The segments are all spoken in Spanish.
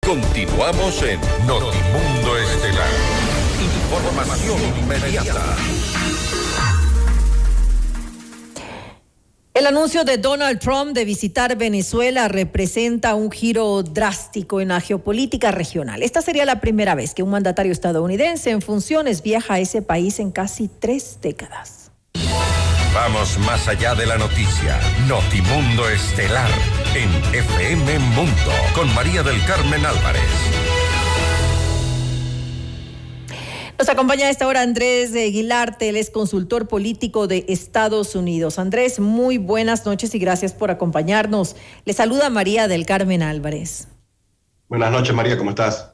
Continuamos en Notimundo Estelar. Información inmediata. El anuncio de Donald Trump de visitar Venezuela representa un giro drástico en la geopolítica regional. Esta sería la primera vez que un mandatario estadounidense en funciones viaja a ese país en casi 3 décadas. Vamos más allá de la noticia. Notimundo Estelar en FM Mundo con María del Carmen Álvarez. Nos acompaña a esta hora Andrés Guilarte, él es consultor político de Estados Unidos. Andrés, muy buenas noches y gracias por acompañarnos. Le saluda María del Carmen Álvarez. Buenas noches, María, ¿cómo estás?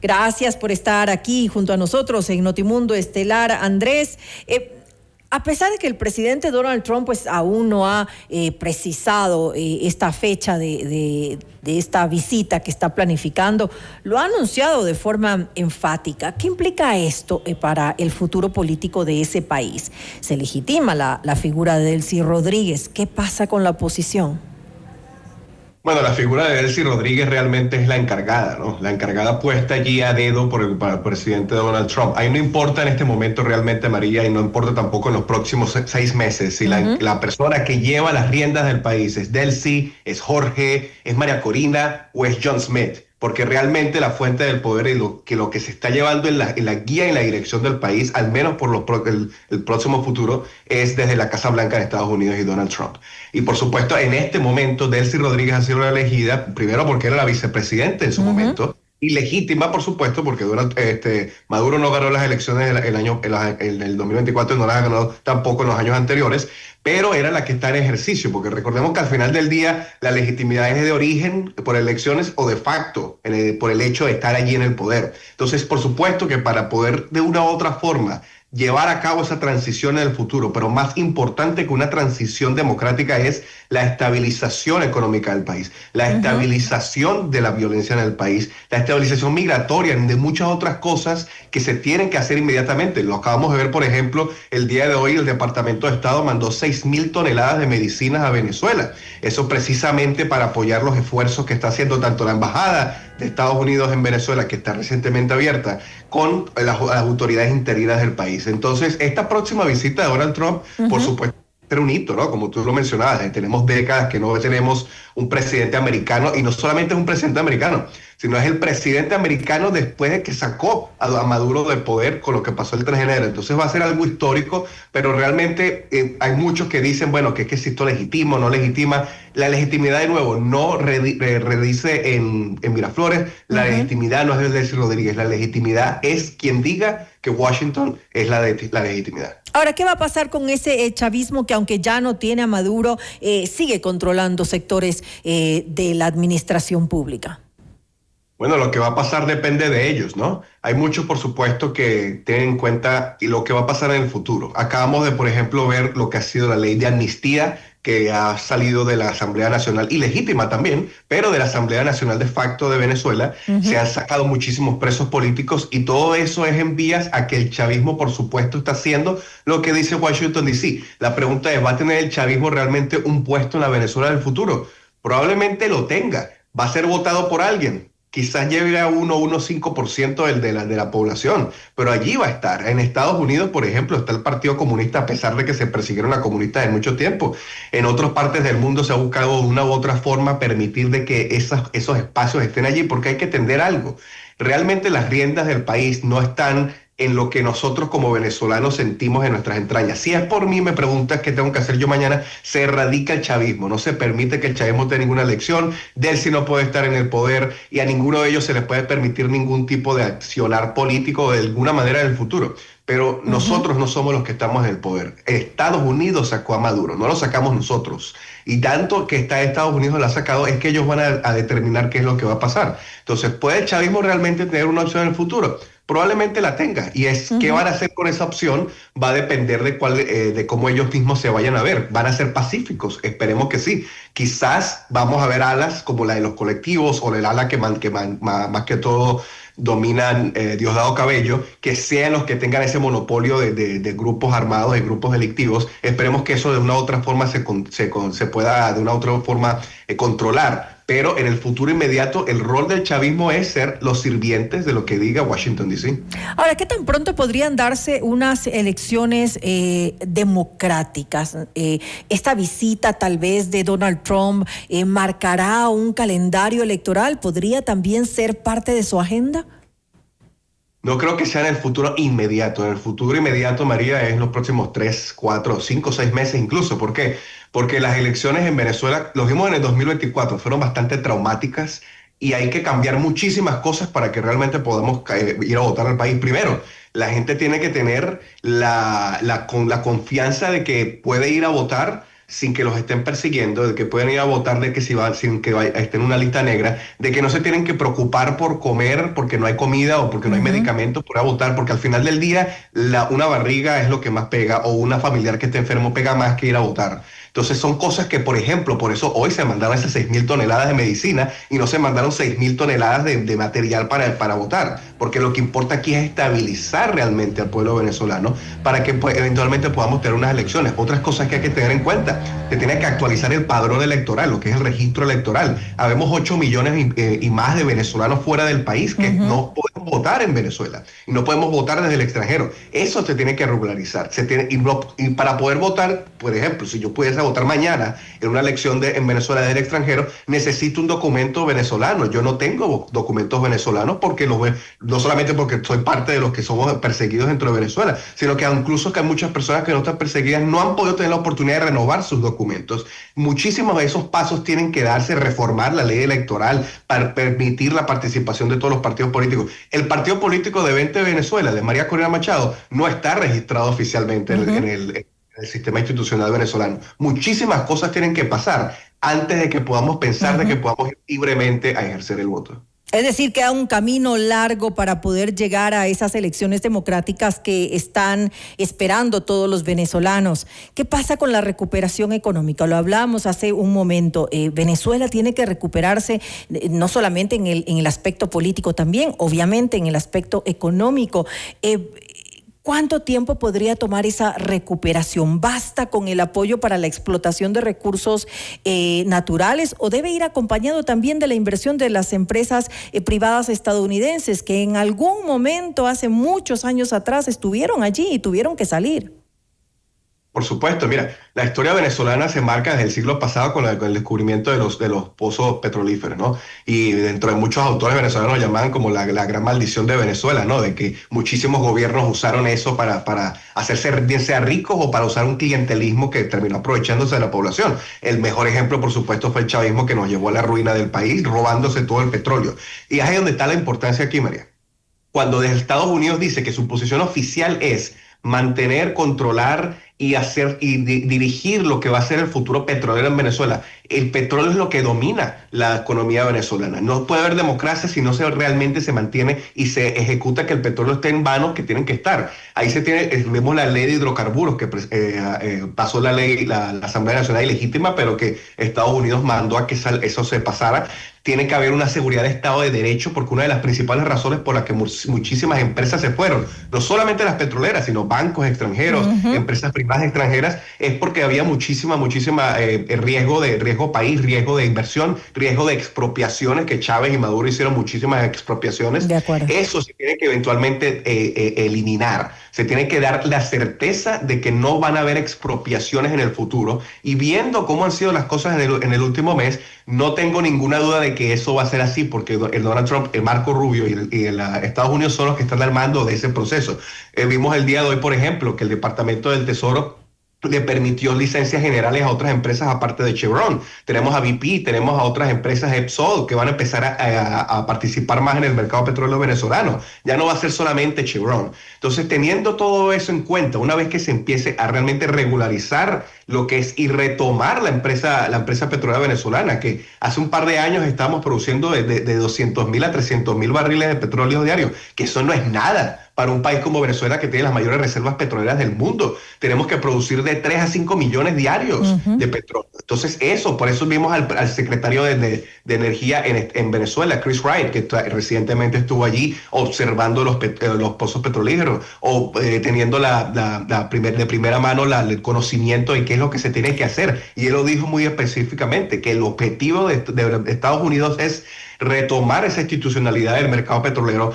Gracias por estar aquí junto a nosotros en Notimundo Estelar. Andrés, a pesar de que el presidente Donald Trump pues aún no ha precisado esta fecha de esta visita que está planificando, lo ha anunciado de forma enfática. ¿Qué implica esto para el futuro político de ese país? ¿Se legitima la figura de Delcy Rodríguez? ¿Qué pasa con la oposición? Bueno, la figura de Delcy Rodríguez realmente es la encargada, ¿no? La encargada puesta allí a dedo por el presidente Donald Trump. Ahí no importa en este momento realmente, María, y no importa tampoco en los próximos 6 meses, si la persona que lleva las riendas del país es Delcy, es Jorge, es María Corina o es John Smith. Porque realmente la fuente del poder y lo que se está llevando en la guía y en la dirección del país, al menos por el próximo futuro, es desde la Casa Blanca de Estados Unidos y Donald Trump. Y por supuesto, en este momento, Delcy Rodríguez ha sido elegida, primero porque era la vicepresidenta en su momento, y legítima, por supuesto, porque Maduro no ganó las elecciones en el 2024 y no las ha ganado tampoco en los años anteriores, pero era la que está en ejercicio, porque recordemos que al final del día la legitimidad es de origen por elecciones o de facto por el hecho de estar allí en el poder. Entonces, por supuesto que para poder de una u otra forma llevar a cabo esa transición en el futuro, pero más importante que una transición democrática es la estabilización económica del país, la estabilización de la violencia en el país, la estabilización migratoria, de muchas otras cosas que se tienen que hacer inmediatamente. Lo acabamos de ver, por ejemplo, el día de hoy el Departamento de Estado mandó 6,000 toneladas de medicinas a Venezuela. Eso precisamente para apoyar los esfuerzos que está haciendo tanto la Embajada de Estados Unidos en Venezuela, que está recientemente abierta, con las autoridades interinas del país. Entonces, esta próxima visita de Donald Trump, por supuesto, era un hito, ¿no? Como tú lo mencionabas, tenemos décadas que no tenemos un presidente americano, y no solamente es un presidente americano, sino es el presidente americano después de que sacó a Maduro del poder con lo que pasó el 3 de enero. Entonces va a ser algo histórico, pero realmente hay muchos que dicen, bueno, que si esto legitima o no legitima. La legitimidad, de nuevo, no redice en Miraflores. La legitimidad no es de Delcy Rodríguez. La legitimidad es quien diga que Washington es la legitimidad. Ahora, ¿qué va a pasar con ese chavismo que, aunque ya no tiene a Maduro, sigue controlando sectores de la administración pública? Bueno, lo que va a pasar depende de ellos, ¿no? Hay muchos, por supuesto, que tienen en cuenta y lo que va a pasar en el futuro. Acabamos de, por ejemplo, ver lo que ha sido la ley de amnistía que ha salido de la Asamblea Nacional, ilegítima también, pero de la Asamblea Nacional de facto de Venezuela. Se han sacado muchísimos presos políticos y todo eso es en vías a que el chavismo, por supuesto, está haciendo lo que dice Washington DC. La pregunta es, ¿va a tener el chavismo realmente un puesto en la Venezuela del futuro? Probablemente lo tenga. ¿Va a ser votado por alguien? Quizás llegue a 1,5% de la población, pero allí va a estar. En Estados Unidos, por ejemplo, está el Partido Comunista, a pesar de que se persiguieron a comunistas de mucho tiempo. En otras partes del mundo se ha buscado de una u otra forma permitir de que esos espacios estén allí, porque hay que entender algo. Realmente las riendas del país no están en lo que nosotros como venezolanos sentimos en nuestras entrañas. Si es por mí, me preguntas qué tengo que hacer yo mañana, se erradica el chavismo, no se permite que el chavismo tenga ninguna elección, Delcy no puede estar en el poder y a ninguno de ellos se les puede permitir ningún tipo de accionar político de alguna manera en el futuro. Pero nosotros no somos los que estamos en el poder. Estados Unidos sacó a Maduro, no lo sacamos nosotros. Y tanto que Estados Unidos lo ha sacado es que ellos van a determinar qué es lo que va a pasar. Entonces, ¿puede el chavismo realmente tener una opción en el futuro? Probablemente la tenga, y qué van a hacer con esa opción va a depender de cómo ellos mismos se vayan a ver. ¿Van a ser pacíficos? Esperemos que sí. Quizás vamos a ver alas como la de los colectivos o el ala que más que todo dominan Diosdado Cabello, que sean los que tengan ese monopolio de grupos armados, de grupos delictivos. Esperemos que eso de una u otra forma se pueda de una u otra forma controlar. pero en el futuro inmediato el rol del chavismo es ser los sirvientes de lo que diga Washington, D.C. Ahora, ¿qué tan pronto podrían darse unas elecciones democráticas? Esta visita tal vez de Donald Trump marcará un calendario electoral, ¿podría también ser parte de su agenda? No creo que sea en el futuro inmediato. En el futuro inmediato, María, es en los próximos 3, 4, 5, 6 meses incluso. ¿Por qué? Porque las elecciones en Venezuela, los vimos en el 2024, fueron bastante traumáticas y hay que cambiar muchísimas cosas para que realmente podamos ir a votar al país. Primero, la gente tiene que tener la confianza de que puede ir a votar sin que los estén persiguiendo, de que pueden ir a votar de que sin que estén en una lista negra, de que no se tienen que preocupar por comer porque no hay comida o porque no hay medicamentos por ir a votar, porque al final del día una barriga es lo que más pega, o una familiar que esté enfermo pega más que ir a votar. Entonces son cosas que, por ejemplo, por eso hoy se mandaron esas 6,000 toneladas de medicina y no se mandaron 6,000 toneladas de material para votar, porque lo que importa aquí es estabilizar realmente al pueblo venezolano para que pues, eventualmente podamos tener unas elecciones. Otras cosas que hay que tener en cuenta, se tiene que actualizar el padrón electoral, lo que es el registro electoral. Habemos 8 millones y más de venezolanos fuera del país que no podemos votar en Venezuela y no podemos votar desde el extranjero. Eso se tiene que regularizar. Y para poder votar, por ejemplo, si yo pudiese votar mañana en una elección en Venezuela desde el extranjero, necesito un documento venezolano. Yo no tengo documentos venezolanos porque no solamente porque soy parte de los que somos perseguidos dentro de Venezuela, sino que incluso que hay muchas personas que no están perseguidas no han podido tener la oportunidad de renovar sus documentos. Muchísimos de esos pasos tienen que darse, reformar la ley electoral para permitir la participación de todos los partidos políticos. El partido político de 20 Venezuela, de María Corina Machado, no está registrado oficialmente en el sistema institucional venezolano. Muchísimas cosas tienen que pasar antes de que podamos pensar de que podamos ir libremente a ejercer el voto. Es decir, queda un camino largo para poder llegar a esas elecciones democráticas que están esperando todos los venezolanos. ¿Qué pasa con la recuperación económica? Lo hablábamos hace un momento. Venezuela tiene que recuperarse no solamente en el aspecto político, también obviamente en el aspecto económico. ¿Cuánto tiempo podría tomar esa recuperación? ¿Basta con el apoyo para la explotación de recursos naturales o debe ir acompañado también de la inversión de las empresas privadas estadounidenses que en algún momento, hace muchos años atrás, estuvieron allí y tuvieron que salir? Por supuesto, mira, la historia venezolana se marca desde el siglo pasado con el descubrimiento de los pozos petrolíferos, ¿no? Y dentro de muchos autores venezolanos lo llamaban como la gran maldición de Venezuela, ¿no? De que muchísimos gobiernos usaron eso para hacerse bien sea ricos o para usar un clientelismo que terminó aprovechándose de la población. El mejor ejemplo, por supuesto, fue el chavismo que nos llevó a la ruina del país, robándose todo el petróleo. Y ahí es donde está la importancia aquí, María. Cuando desde Estados Unidos dice que su posición oficial es mantener, controlar y dirigir lo que va a ser el futuro petrolero en Venezuela. El petróleo es lo que domina la economía venezolana. No puede haber democracia si no realmente se mantiene y se ejecuta que el petróleo esté en manos que tienen que estar. Ahí vemos la ley de hidrocarburos que pasó la ley, la Asamblea Nacional Ilegítima, pero que Estados Unidos mandó a que eso se pasara. Tiene que haber una seguridad de Estado de Derecho, porque una de las principales razones por las que muchísimas empresas se fueron, no solamente las petroleras, sino bancos extranjeros, empresas privadas extranjeras, es porque había muchísima riesgo país, riesgo de inversión, riesgo de expropiaciones, que Chávez y Maduro hicieron muchísimas expropiaciones. De acuerdo. Eso se tiene que eventualmente eliminar. Se tiene que dar la certeza de que no van a haber expropiaciones en el futuro. Y viendo cómo han sido las cosas en el último mes, no tengo ninguna duda de que eso va a ser así, porque el Donald Trump, el Marco Rubio y Estados Unidos son los que están al mando de ese proceso. Vimos el día de hoy, por ejemplo, que el Departamento del Tesoro le permitió licencias generales a otras empresas aparte de Chevron. Tenemos a BP, tenemos a otras empresas Epsol que van a empezar a participar más en el mercado petrolero venezolano. Ya no va a ser solamente Chevron. Entonces, teniendo todo eso en cuenta, una vez que se empiece a realmente regularizar lo que es y retomar la empresa petrolera venezolana, que hace un par de años estábamos produciendo de 200,000 a 300,000 barriles de petróleo diario, que eso no es nada para un país como Venezuela que tiene las mayores reservas petroleras del mundo. Tenemos que producir de 3 a 5 millones diarios de petróleo. Entonces por eso vimos al secretario de Energía en Venezuela, Chris Wright, que recientemente estuvo allí observando los pozos petrolíferos o teniendo de primera mano el conocimiento de qué es lo que se tiene que hacer. Y él lo dijo muy específicamente, que el objetivo de Estados Unidos es retomar esa institucionalidad del mercado petrolero,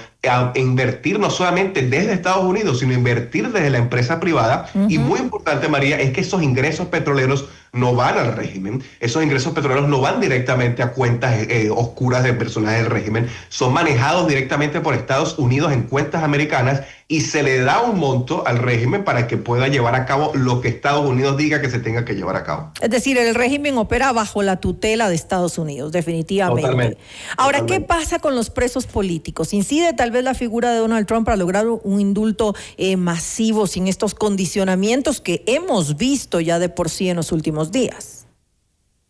invertir no solamente desde Estados Unidos, sino invertir desde la empresa privada. Y muy importante, María, es que esos ingresos petroleros no van al régimen, esos ingresos petroleros no van directamente a cuentas oscuras de personajes del régimen, son manejados directamente por Estados Unidos en cuentas americanas y se le da un monto al régimen para que pueda llevar a cabo lo que Estados Unidos diga que se tenga que llevar a cabo. Es decir, el régimen opera bajo la tutela de Estados Unidos, definitivamente. Totalmente. Ahora, ¿qué pasa con los presos políticos? ¿Incide tal vez la figura de Donald Trump para lograr un indulto masivo sin estos condicionamientos que hemos visto ya de por sí en los últimos días?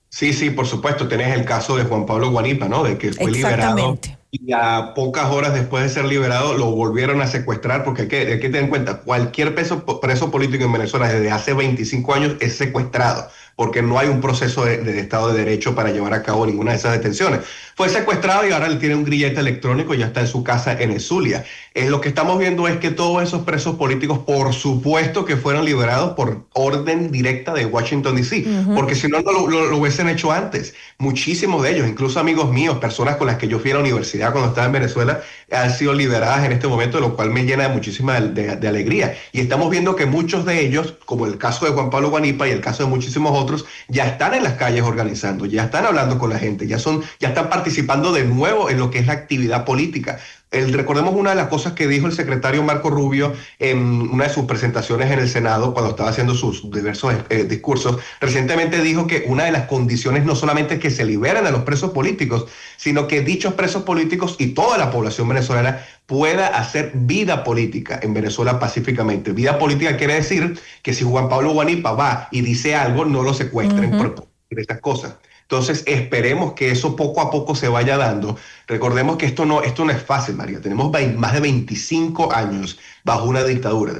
Sí, por supuesto. Tenés el caso de Juan Pablo Guanipa, ¿no? De que fue liberado y a pocas horas después de ser liberado lo volvieron a secuestrar, porque hay que tener en cuenta, cualquier preso político en Venezuela desde hace 25 años es secuestrado, porque no hay un proceso de Estado de Derecho para llevar a cabo ninguna de esas detenciones. Fue secuestrado y ahora él tiene un grillete electrónico y ya está en su casa en el Zulia. Lo que estamos viendo es que todos esos presos políticos, por supuesto que fueron liberados por orden directa de Washington, D.C., porque si no, lo hubiesen hecho antes. Muchísimos de ellos, incluso amigos míos, personas con las que yo fui a la universidad cuando estaba en Venezuela, han sido liberadas en este momento, lo cual me llena de muchísima de alegría. Y estamos viendo que muchos de ellos, como el caso de Juan Pablo Guanipa y el caso de muchísimos otros, ya están en las calles organizando, ya están hablando con la gente, ya están participando de nuevo en lo que es la actividad política. Recordemos una de las cosas que dijo el secretario Marco Rubio en una de sus presentaciones en el Senado cuando estaba haciendo sus diversos discursos. Recientemente dijo que una de las condiciones no solamente es que se liberen a los presos políticos, sino que dichos presos políticos y toda la población venezolana pueda hacer vida política en Venezuela pacíficamente. Vida política quiere decir que si Juan Pablo Guanipa va y dice algo, no lo secuestren por estas cosas. Entonces, esperemos que eso poco a poco se vaya dando. Recordemos que esto no es fácil, María. Tenemos más de 25 años bajo una dictadura,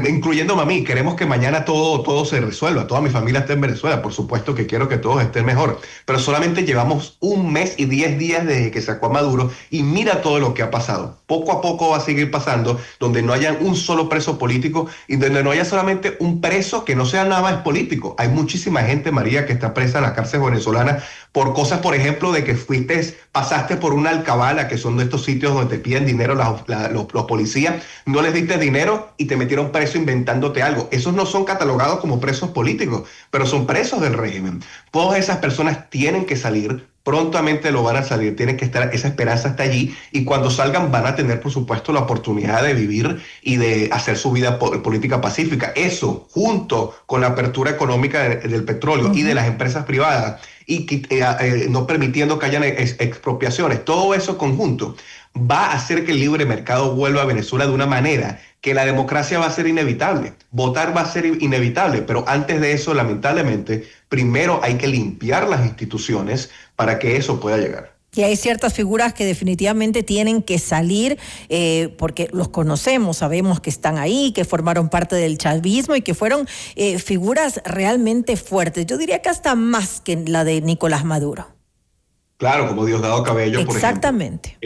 incluyéndome a mí. Queremos que mañana todo se resuelva. Toda mi familia está en Venezuela. Por supuesto que quiero que todos estén mejor. Pero solamente llevamos 1 mes y 10 días desde que sacó a Maduro y mira todo lo que ha pasado. Poco a poco va a seguir pasando, donde no haya un solo preso político y donde no haya solamente un preso que no sea nada más político. Hay muchísima gente, María, que está presa en la cárcel venezolana por cosas, por ejemplo, de que pasaste por una alcabala, que son de estos sitios donde te piden dinero los policías, no les diste dinero y te metieron preso inventándote algo. Esos no son catalogados como presos políticos, pero son presos del régimen. Todas esas personas tienen que salir, prontamente lo van a salir, tienen que estar, esa esperanza está allí, y cuando salgan van a tener, por supuesto, la oportunidad de vivir y de hacer su vida política pacífica. Eso, junto con la apertura económica del petróleo y de las empresas privadas, y no permitiendo que hayan expropiaciones, todo eso conjunto va a hacer que el libre mercado vuelva a Venezuela de una manera que la democracia va a ser inevitable. Votar va a ser inevitable, pero antes de eso, lamentablemente, primero hay que limpiar las instituciones para que eso pueda llegar. Y hay ciertas figuras que definitivamente tienen que salir porque los conocemos, sabemos que están ahí, que formaron parte del chavismo y que fueron figuras realmente fuertes. Yo diría que hasta más que la de Nicolás Maduro. Claro, como Diosdado Cabello, por ejemplo. Exactamente.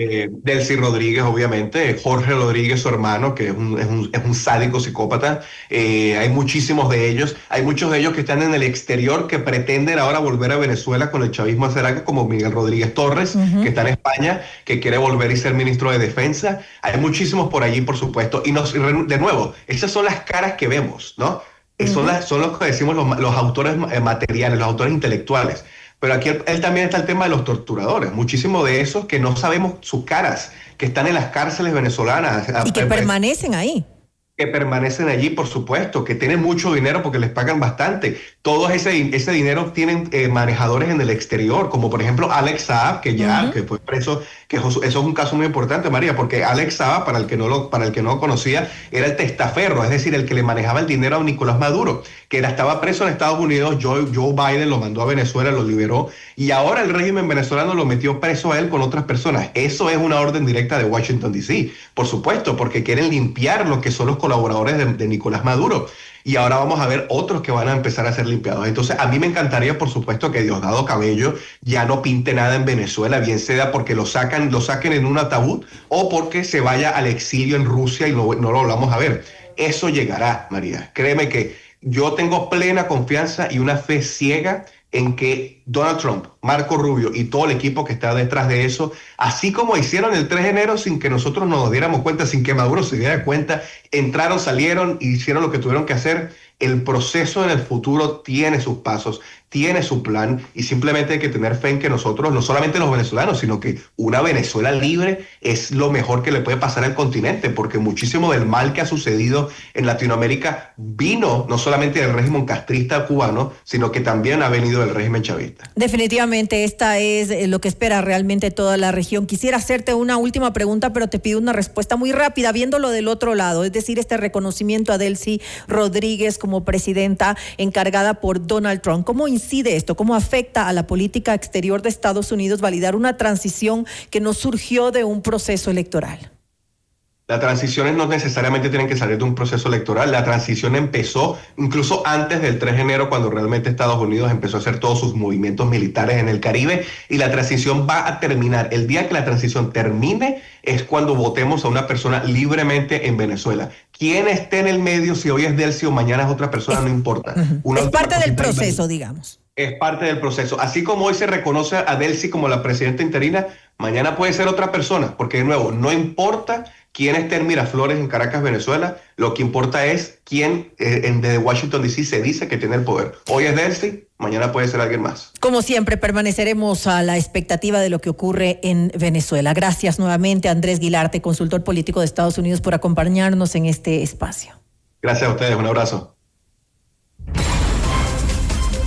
Delcy Rodríguez, obviamente, Jorge Rodríguez, su hermano, que es un sádico psicópata. Hay muchísimos de ellos. Hay muchos de ellos que están en el exterior, que pretenden ahora volver a Venezuela con el chavismo hacer algo, como Miguel Rodríguez Torres, que está en España, que quiere volver y ser ministro de Defensa. Hay muchísimos por allí, por supuesto. Y de nuevo, esas son las caras que vemos, ¿no? Son los que decimos los autores materiales, los autores intelectuales. Pero aquí también está el tema de los torturadores. Muchísimos de esos que no sabemos sus caras, que están en las cárceles venezolanas. Y que permanecen ahí. Que permanecen allí, por supuesto, que tienen mucho dinero porque les pagan bastante. Todo ese dinero tienen manejadores en el exterior, como por ejemplo Alex Saab, que fue preso, que eso es un caso muy importante, María, porque Alex Saab, para el que no lo conocía, era el testaferro, es decir, el que le manejaba el dinero a Nicolás Maduro, que estaba preso en Estados Unidos. Joe Biden lo mandó a Venezuela, lo liberó, y ahora el régimen venezolano lo metió preso a él con otras personas. Eso es una orden directa de Washington, D.C., por supuesto, porque quieren limpiar lo que son los colaboradores de Nicolás Maduro. Y ahora vamos a ver otros que van a empezar a ser limpiados. Entonces, a mí me encantaría, por supuesto, que Diosdado Cabello ya no pinte nada en Venezuela, bien sea porque lo saquen en un ataúd o porque se vaya al exilio en Rusia y no lo vamos a ver. Eso llegará, María. Créeme que yo tengo plena confianza y una fe ciega en que Donald Trump, Marco Rubio y todo el equipo que está detrás de eso, así como hicieron el 3 de enero sin que nosotros nos diéramos cuenta, sin que Maduro se diera cuenta, entraron, salieron y hicieron lo que tuvieron que hacer. El proceso en el futuro tiene sus pasos, tiene su plan, y simplemente hay que tener fe en que nosotros, no solamente los venezolanos, sino que una Venezuela libre es lo mejor que le puede pasar al continente, porque muchísimo del mal que ha sucedido en Latinoamérica vino no solamente del régimen castrista cubano, sino que también ha venido del régimen chavista. Definitivamente, esta es lo que espera realmente toda la región. Quisiera hacerte una última pregunta, pero te pido una respuesta muy rápida, viéndolo del otro lado, es decir, este reconocimiento a Delcy Rodríguez como presidenta encargada por Donald Trump. ¿Cómo incide esto? ¿Cómo afecta a la política exterior de Estados Unidos validar una transición que no surgió de un proceso electoral? Las transiciones no necesariamente tienen que salir de un proceso electoral. La transición empezó incluso antes del 3 de enero, cuando realmente Estados Unidos empezó a hacer todos sus movimientos militares en el Caribe, y la transición va a terminar. El día que la transición termine es cuando votemos a una persona libremente en Venezuela. Quién esté en el medio, si hoy es Delcy o mañana es otra persona, no importa. Es parte del proceso, digamos. Es parte del proceso. Así como hoy se reconoce a Delcy como la presidenta interina, mañana puede ser otra persona, porque de nuevo, no importa quién esté en Miraflores, en Caracas, Venezuela, lo que importa es quién desde Washington, D.C. se dice que tiene el poder. Hoy es Delcy, mañana puede ser alguien más. Como siempre, permaneceremos a la expectativa de lo que ocurre en Venezuela. Gracias nuevamente, Andrés Guilarte, consultor político de Estados Unidos, por acompañarnos en este espacio. Gracias a ustedes, un abrazo.